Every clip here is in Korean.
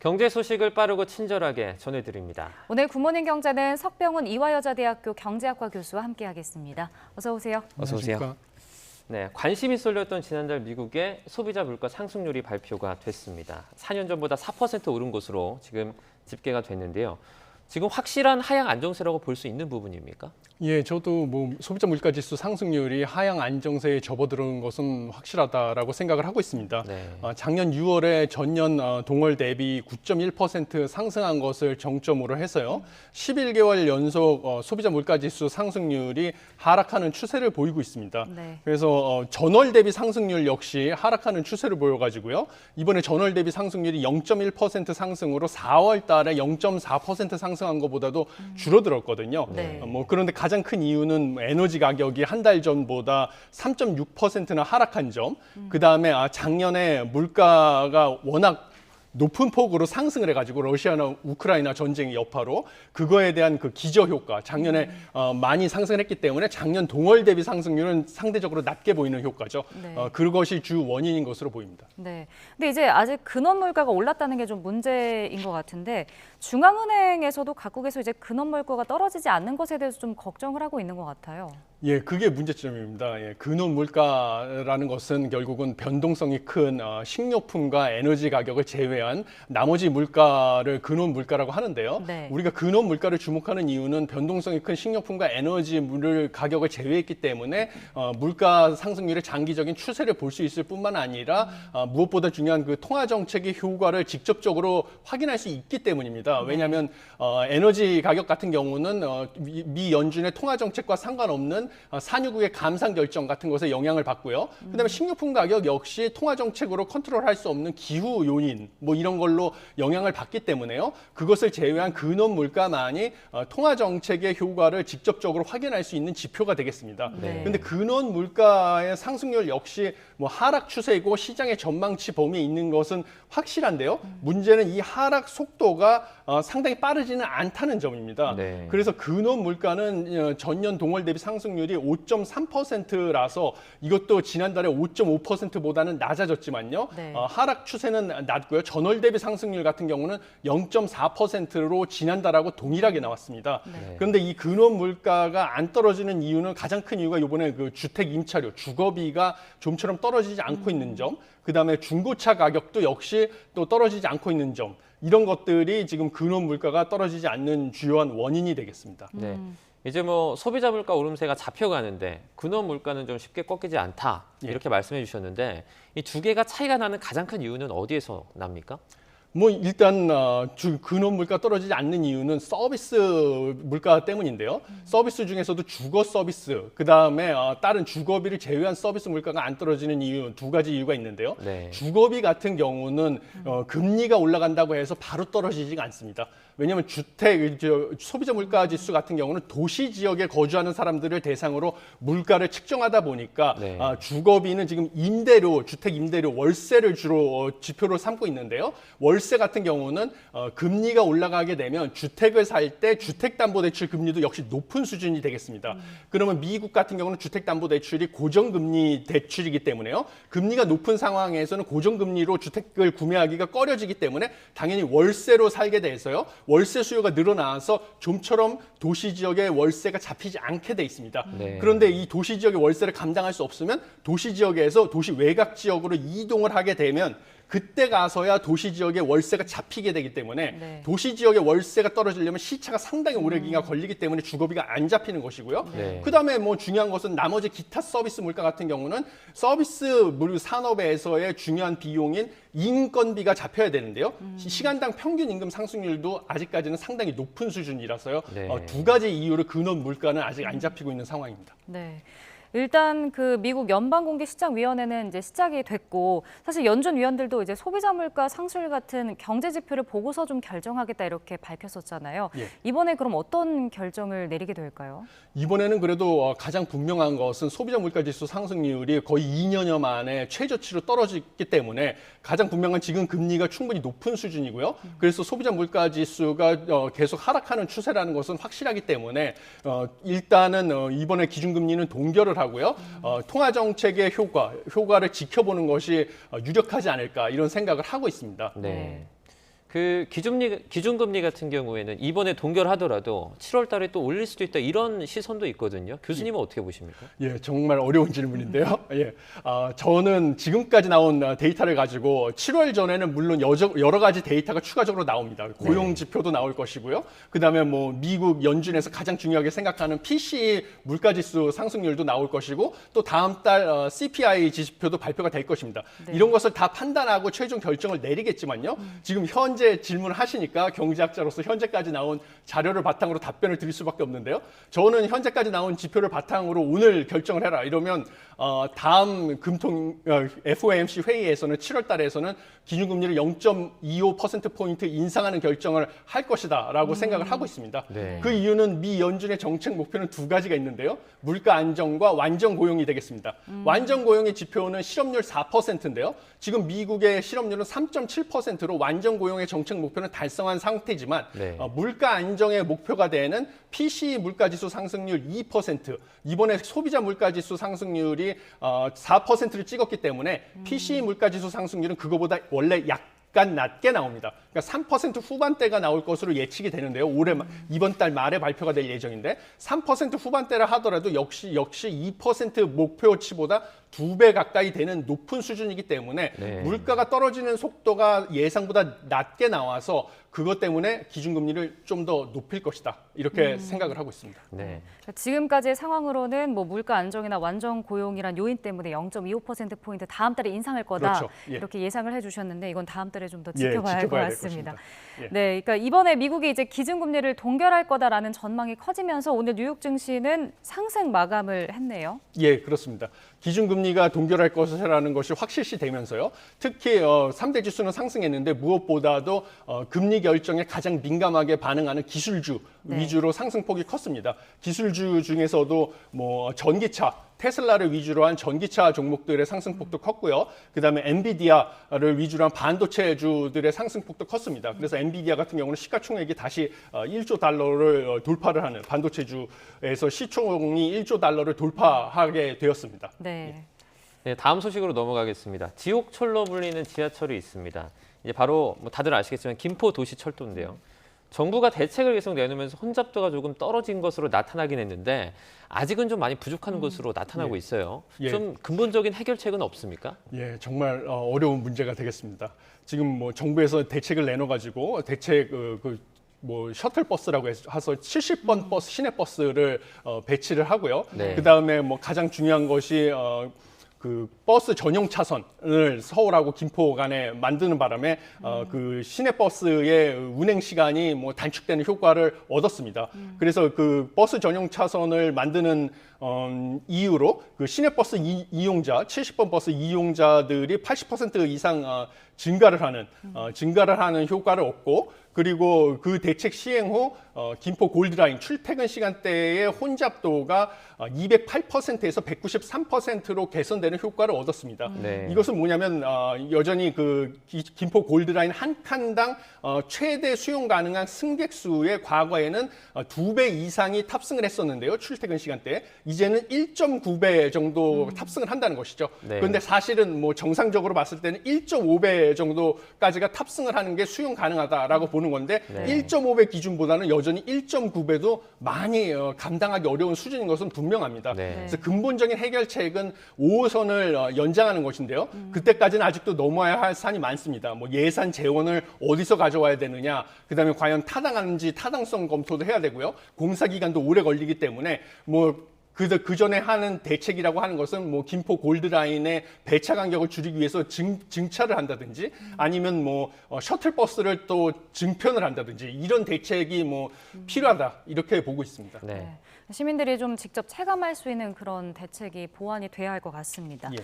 경제 소식을 빠르고 친절하게 전해드립니다. 오늘 굿모닝 경제는 석병훈 이화여자대학교 경제학과 교수와 함께하겠습니다. 어서 오세요. 어서 오세요. 네, 관심이 쏠렸던 지난달 미국의 소비자 물가 상승률이 발표가 됐습니다. 4년 전보다 4% 오른 것으로 지금 집계가 됐는데요. 지금 확실한 하향 안정세라고 볼 수 있는 부분입니까? 예, 저도 소비자 물가지수 상승률이 하향 안정세에 접어드는 것은 확실하다라고 생각을 하고 있습니다. 네. 작년 6월에 전년 동월 대비 9.1% 상승한 것을 정점으로 해서요. 11개월 연속 소비자 물가지수 상승률이 하락하는 추세를 보이고 있습니다. 네. 그래서 전월 대비 상승률 역시 하락하는 추세를 보여가지고요. 이번에 전월 대비 상승률이 0.1% 상승으로 4월 달에 0.4% 상승한 것보다도 줄어들었거든요. 네. 그런데 가장 큰 이유는 에너지 가격이 한 달 전보다 3.6%나 하락한 점, 그다음에 작년에 물가가 워낙 높은 폭으로 상승을 해가지고 러시아나 우크라이나 전쟁의 여파로 그거에 대한 그 기저 효과, 작년에 많이 상승을 했기 때문에 작년 동월 대비 상승률은 상대적으로 낮게 보이는 효과죠. 네. 그것이 주 원인인 것으로 보입니다. 네. 근데 이제 아직 근원 물가가 올랐다는 게 좀 문제인 것 같은데 중앙은행에서도 각국에서 이제 근원 물가가 떨어지지 않는 것에 대해서 좀 걱정을 하고 있는 것 같아요. 예, 그게 문제점입니다. 예, 근원 물가라는 것은 결국은 변동성이 큰 식료품과 에너지 가격을 제외한 나머지 물가를 근원 물가라고 하는데요. 네. 우리가 근원 물가를 주목하는 이유는 변동성이 큰 식료품과 에너지 물 가격을 제외했기 때문에 물가 상승률의 장기적인 추세를 볼 수 있을 뿐만 아니라 무엇보다 중요한 그 통화 정책의 효과를 직접적으로 확인할 수 있기 때문입니다. 왜냐하면 에너지 가격 같은 경우는 미 연준의 통화 정책과 상관없는 산유국의 감산 결정 같은 것에 영향을 받고요. 그다음에 식료품 가격 역시 통화 정책으로 컨트롤할 수 없는 기후 요인 이런 걸로 영향을 받기 때문에요. 그것을 제외한 근원 물가만이 통화 정책의 효과를 직접적으로 확인할 수 있는 지표가 되겠습니다. 그런데 근원 물가의 상승률 역시 하락 추세이고 시장의 전망치 범위에 있는 것은 확실한데요. 문제는 이 하락 속도가 상당히 빠르지는 않다는 점입니다. 네. 그래서 근원 물가는 전년 동월 대비 상승률이 5.3%라서 이것도 지난달에 5.5%보다는 낮아졌지만요. 네. 하락 추세는 낮고요. 전월 대비 상승률 같은 경우는 0.4%로 지난달하고 동일하게 나왔습니다. 네. 그런데 이 근원 물가가 안 떨어지는 이유는 가장 큰 이유가 이번에 그 주택 임차료, 주거비가 좀처럼 떨어지지 않고 있는 점, 그다음에 중고차 가격도 역시 또 떨어지지 않고 있는 점, 이런 것들이 지금 근원 물가가 떨어지지 않는 주요한 원인이 되겠습니다. 네. 이제 소비자 물가 오름세가 잡혀가는데 근원 물가는 좀 쉽게 꺾이지 않다 이렇게 말씀해 주셨는데 이 두 개가 차이가 나는 가장 큰 이유는 어디에서 납니까? 일단 근원 물가 떨어지지 않는 이유는 서비스 물가 때문인데요. 서비스 중에서도 주거 서비스, 그다음에 다른 주거비를 제외한 서비스 물가가 안 떨어지는 이유 두 가지 이유가 있는데요. 네. 주거비 같은 경우는 금리가 올라간다고 해서 바로 떨어지지가 않습니다. 왜냐하면 소비자 물가 지수 같은 경우는 도시 지역에 거주하는 사람들을 대상으로 물가를 측정하다 보니까 네. 주거비는 지금 임대료, 주택 임대료, 월세를 주로 지표로 삼고 있는데요. 월세 같은 경우는 금리가 올라가게 되면 주택을 살 때 주택담보대출 금리도 역시 높은 수준이 되겠습니다. 그러면 미국 같은 경우는 주택담보대출이 고정금리 대출이기 때문에요. 금리가 높은 상황에서는 고정금리로 주택을 구매하기가 꺼려지기 때문에 당연히 월세로 살게 돼서요. 월세 수요가 늘어나서 좀처럼 도시 지역의 월세가 잡히지 않게 돼 있습니다. 네. 그런데 이 도시 지역의 월세를 감당할 수 없으면 도시 지역에서 도시 외곽 지역으로 이동을 하게 되면 그때 가서야 도시 지역의 월세가 잡히게 되기 때문에 도시 지역의 월세가 떨어지려면 시차가 상당히 오래 기간 걸리기 때문에 주거비가 안 잡히는 것이고요. 네. 그다음에 중요한 것은 나머지 기타 서비스 물가 같은 경우는 서비스 산업에서의 중요한 비용인 인건비가 잡혀야 되는데요. 시간당 평균 임금 상승률도 아직까지는 상당히 높은 수준이라서요. 네. 두 가지 이유로 근원 물가는 아직 안 잡히고 있는 상황입니다. 네. 일단 그 미국 연방공개시장위원회는 이제 시작이 됐고 사실 연준 위원들도 이제 소비자 물가 상승률 같은 경제 지표를 보고서 좀 결정하겠다 이렇게 밝혔었잖아요. 예. 이번에 그럼 어떤 결정을 내리게 될까요? 이번에는 그래도 가장 분명한 것은 소비자 물가 지수 상승률이 거의 2년여 만에 최저치로 떨어졌기 때문에 가장 분명한 지금 금리가 충분히 높은 수준이고요. 그래서 소비자 물가 지수가 계속 하락하는 추세라는 것은 확실하기 때문에 일단은 이번에 기준금리는 동결을 하고요. 통화 정책의 효과를 지켜보는 것이 유력하지 않을까 이런 생각을 하고 있습니다. 네. 그 기준금리 같은 경우에는 이번에 동결하더라도 7월 달에 또 올릴 수도 있다 이런 시선도 있거든요. 교수님은 어떻게 보십니까? 예, 정말 어려운 질문인데요. 예, 저는 지금까지 나온 데이터를 가지고 7월 전에는 물론 여러 가지 데이터가 추가적으로 나옵니다. 고용 지표도 나올 것이고요. 그다음에 뭐 미국 연준에서 가장 중요하게 생각하는 PCE 물가지수 상승률도 나올 것이고 또 다음 달 CPI 지표도 발표가 될 것입니다. 네. 이런 것을 다 판단하고 최종 결정을 내리겠지만요. 지금 현재 질문을 하시니까 경제학자로서 현재까지 나온 자료를 바탕으로 답변을 드릴 수밖에 없는데요. 저는 현재까지 나온 지표를 바탕으로 오늘 결정을 해라 이러면 다음 FOMC 회의에서는 7월 달에서는 기준금리를 0.25%포인트 인상하는 결정을 할 것이다라고 생각을 하고 있습니다. 네. 그 이유는 미 연준의 정책 목표는 두 가지가 있는데요. 물가 안정과 완전 고용이 되겠습니다. 완전 고용의 지표는 실업률 4%인데요. 지금 미국의 실업률은 3.7%로 완전 고용의 정책 목표는 달성한 상태지만 네. 물가 안정의 목표가 되는 PCE 물가지수 상승률 2%, 이번에 소비자 물가지수 상승률이 4%를 찍었기 때문에 PCE 물가지수 상승률은 그거보다 원래 약간 낮게 나옵니다. 그러니까 3% 후반대가 나올 것으로 예측이 되는데요. 이번 달 말에 발표가 될 예정인데 3% 후반대라 하더라도 역시 2% 목표치보다 2배 가까이 되는 높은 수준이기 때문에 네. 물가가 떨어지는 속도가 예상보다 낮게 나와서 그것 때문에 기준금리를 좀 더 높일 것이다. 이렇게 생각을 하고 있습니다. 네. 지금까지의 상황으로는 뭐 물가 안정이나 완전 고용이란 요인 때문에 0.25%포인트 다음 달에 인상할 거다. 그렇죠. 예. 이렇게 예상을 해주셨는데 이건 다음 달에 좀 더 예, 지켜봐야 할 것 지켜봐야 될 같습니다. 것입니다. 예. 네, 그러니까 이번에 미국이 이제 기준금리를 동결할 거다라는 전망이 커지면서 오늘 뉴욕 증시는 상승 마감을 했네요. 예, 그렇습니다. 기준금리가 동결할 것이라는 것이 확실시되면서요. 특히 3대 지수는 상승했는데 무엇보다도 금리 결정에 가장 민감하게 반응하는 기술주 네. 위주로 상승폭이 컸습니다. 기술주 중에서도 뭐 전기차, 테슬라를 위주로 한 전기차 종목들의 상승폭도 컸고요. 그다음에 엔비디아를 위주로 한 반도체주들의 상승폭도 컸습니다. 그래서 엔비디아 같은 경우는 시가총액이 다시 1조 달러를 돌파를 하는 반도체주에서 시총이 1조 달러를 돌파하게 되었습니다. 네. 네, 다음 소식으로 넘어가겠습니다. 지옥철로 불리는 지하철이 있습니다. 이제 바로 뭐 다들 아시겠지만 김포도시철도인데요. 정부가 대책을 계속 내놓으면서 혼잡도가 조금 떨어진 것으로 나타나긴 했는데 아직은 좀 많이 부족한 것으로 나타나고 예. 있어요. 예. 좀 근본적인 해결책은 없습니까? 예, 정말 어려운 문제가 되겠습니다. 지금 뭐 정부에서 대책을 내놔가지고 대책 뭐 셔틀버스라고 해서 70번 버스 시내버스를 배치를 하고요. 네. 그다음에 뭐 가장 중요한 것이 그 버스 전용 차선을 서울하고 김포 간에 만드는 바람에 그 시내버스의 운행 시간이 뭐 단축되는 효과를 얻었습니다. 그래서 그 버스 전용 차선을 만드는 이유로 그 시내버스 이용자, 70번 버스 이용자들이 80% 이상 증가를 하는 효과를 얻고, 그리고 그 대책 시행 후 김포 골드라인 출퇴근 시간대의 혼잡도가 208%에서 193%로 개선되는 효과를 얻었습니다. 네. 이것은 뭐냐면 여전히 그 김포 골드라인 한 칸당 최대 수용 가능한 승객 수의 과거에는 2배 이상이 탑승을 했었는데요. 출퇴근 시간대에 이제는 1.9배 정도 탑승을 한다는 것이죠. 네. 그런데 사실은 뭐 정상적으로 봤을 때는 1.5배 정도까지가 탑승을 하는 게 수용 가능하다라고 보는 건데 네. 1.5배 기준보다는 여전히 1.9배도 많이 감당하기 어려운 수준인 것은 분명합니다. 네. 그래서 근본적인 해결책은 5호선을 연장하는 것인데요. 그때까지는 아직도 넘어야 할 산이 많습니다. 뭐 예산 재원을 어디서 가져와야 되느냐, 그다음에 과연 타당한지 타당성 검토도 해야 되고요. 공사 기간도 오래 걸리기 때문에 뭐 그 전에 하는 대책이라고 하는 것은 뭐 김포 골드라인의 배차 간격을 줄이기 위해서 증차를 한다든지 아니면 뭐 셔틀버스를 또 증편을 한다든지 이런 대책이 뭐 필요하다 이렇게 보고 있습니다. 네. 네. 시민들이 좀 직접 체감할 수 있는 그런 대책이 보완이 돼야 할 것 같습니다. 예.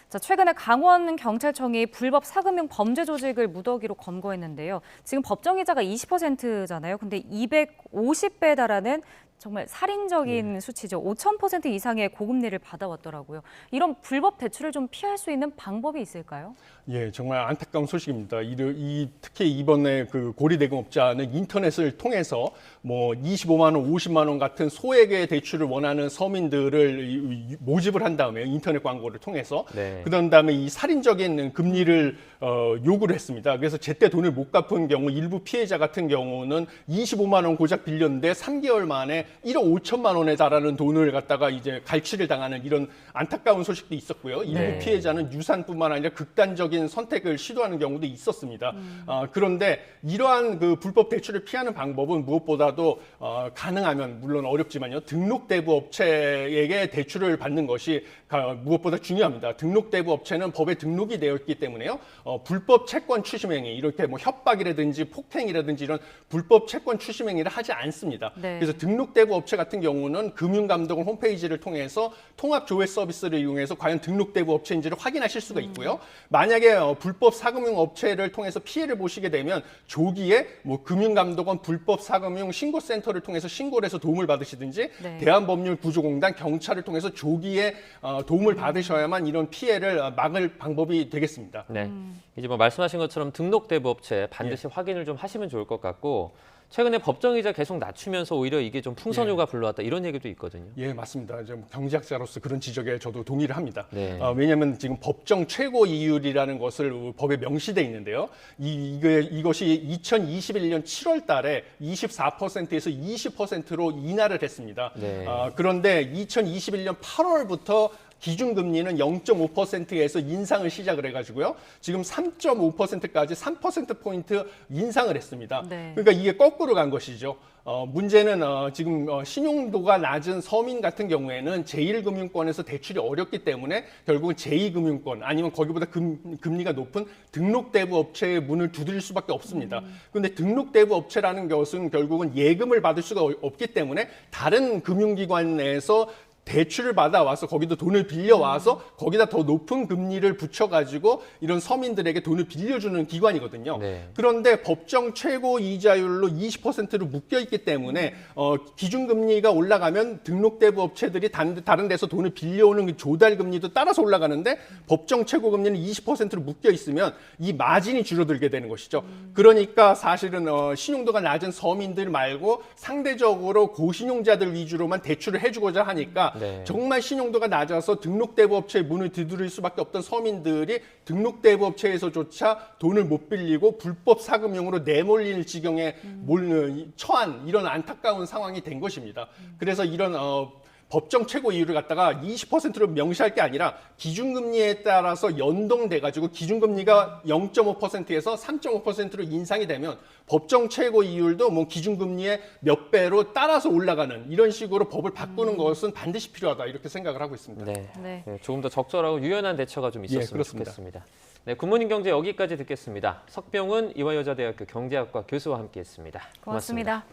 자, 최근에 강원경찰청이 불법 사금융 범죄 조직을 무더기로 검거했는데요. 지금 법정이자가 20%잖아요. 근데 250배에 달하는 정말 살인적인 수치죠. 5,000% 이상의 고금리를 받아왔더라고요. 이런 불법 대출을 좀 피할 수 있는 방법이 있을까요? 예, 정말 안타까운 소식입니다. 특히 이번에 그 고리대금업자는 인터넷을 통해서 뭐 25만 원, 50만 원 같은 소액의 대출을 원하는 서민들을 모집을 한 다음에 인터넷 광고를 통해서 네. 그런 다음에 이 살인적인 금리를 요구를 했습니다. 그래서 제때 돈을 못 갚은 경우 일부 피해자 같은 경우는 25만 원 고작 빌렸는데 3개월 만에 1억 5천만 원에 달하는 돈을 갖다가 이제 갈취를 당하는 이런 안타까운 소식도 있었고요. 일부 네. 피해자는 유산뿐만 아니라 극단적인 선택을 시도하는 경우도 있었습니다. 그런데 이러한 그 불법 대출을 피하는 방법은 무엇보다도 가능하면 물론 어렵지만요. 등록대부 업체에게 대출을 받는 것이 무엇보다 중요합니다. 등록대부 업체는 법에 등록이 되어 있기 때문에요. 불법 채권 추심 행위, 이렇게 뭐 협박이라든지 폭행이라든지 이런 불법 채권 추심 행위를 하지 않습니다. 네. 그래서 등록대부 업체 같은 경우는 금융감독원 홈페이지를 통해서 통합조회 서비스를 이용해서 과연 등록대부 업체인지를 확인하실 수가 있고요. 만약에 불법 사금융 업체를 통해서 피해를 보시게 되면 조기에 뭐 금융감독원 불법 사금융 신고센터를 통해서 신고를 해서 도움을 받으시든지 네. 대한법률구조공단 경찰을 통해서 조기에 도움을 받으셔야만 이런 피해를 막을 방법이 되겠습니다. 네. 이제 뭐 말씀하신 것처럼 등록대부 업체 반드시 확인을 좀 하시면 좋을 것 같고 최근에 법정이자 계속 낮추면서 오히려 이게 좀 풍선효가 불러왔다 이런 얘기도 있거든요. 예, 맞습니다. 좀 경제학자로서 그런 지적에 저도 동의를 합니다. 네. 왜냐하면 지금 법정 최고 이율이라는 것을 법에 명시돼 있는데요. 이것이 2021년 7월 달에 24%에서 20%로 인하를 했습니다. 네. 그런데 2021년 8월부터 기준금리는 0.5%에서 인상을 시작을 해가지고요. 지금 3.5%까지 3%포인트 인상을 했습니다. 네. 그러니까 이게 거꾸로 간 것이죠. 문제는 지금 신용도가 낮은 서민 같은 경우에는 제1금융권에서 대출이 어렵기 때문에 결국은 제2금융권 아니면 거기보다 금리가 높은 등록대부 업체의 문을 두드릴 수밖에 없습니다. 그런데 등록대부 업체라는 것은 결국은 예금을 받을 수가 없기 때문에 다른 금융기관에서 대출을 받아와서 거기도 돈을 빌려와서 거기다 더 높은 금리를 붙여가지고 이런 서민들에게 돈을 빌려주는 기관이거든요. 네. 그런데 법정 최고 이자율로 20%로 묶여있기 때문에 기준금리가 올라가면 등록대부 업체들이 다른 데서 돈을 빌려오는 그 조달금리도 따라서 올라가는데 법정 최고금리는 20%로 묶여있으면 이 마진이 줄어들게 되는 것이죠. 그러니까 사실은 신용도가 낮은 서민들 말고 상대적으로 고신용자들 위주로만 대출을 해주고자 하니까 네. 정말 신용도가 낮아서 등록대부 업체의 문을 두드릴 수밖에 없던 서민들이 등록대부 업체에서조차 돈을 못 빌리고 불법 사금융으로 내몰릴 지경에 처한 이런 안타까운 상황이 된 것입니다. 그래서 이런 법정 최고 이율을 갖다가 20%로 명시할 게 아니라 기준금리에 따라서 연동돼가지고 기준금리가 0.5%에서 3.5%로 인상이 되면 법정 최고 이율도 뭐 기준금리의 몇 배로 따라서 올라가는 이런 식으로 법을 바꾸는 것은 반드시 필요하다 이렇게 생각을 하고 있습니다. 네. 네. 네, 조금 더 적절하고 유연한 대처가 좀 있었으면 그렇습니다. 좋겠습니다. 네, 굿모닝 경제 여기까지 듣겠습니다. 석병훈 이화여자대학교 경제학과 교수와 함께했습니다. 고맙습니다.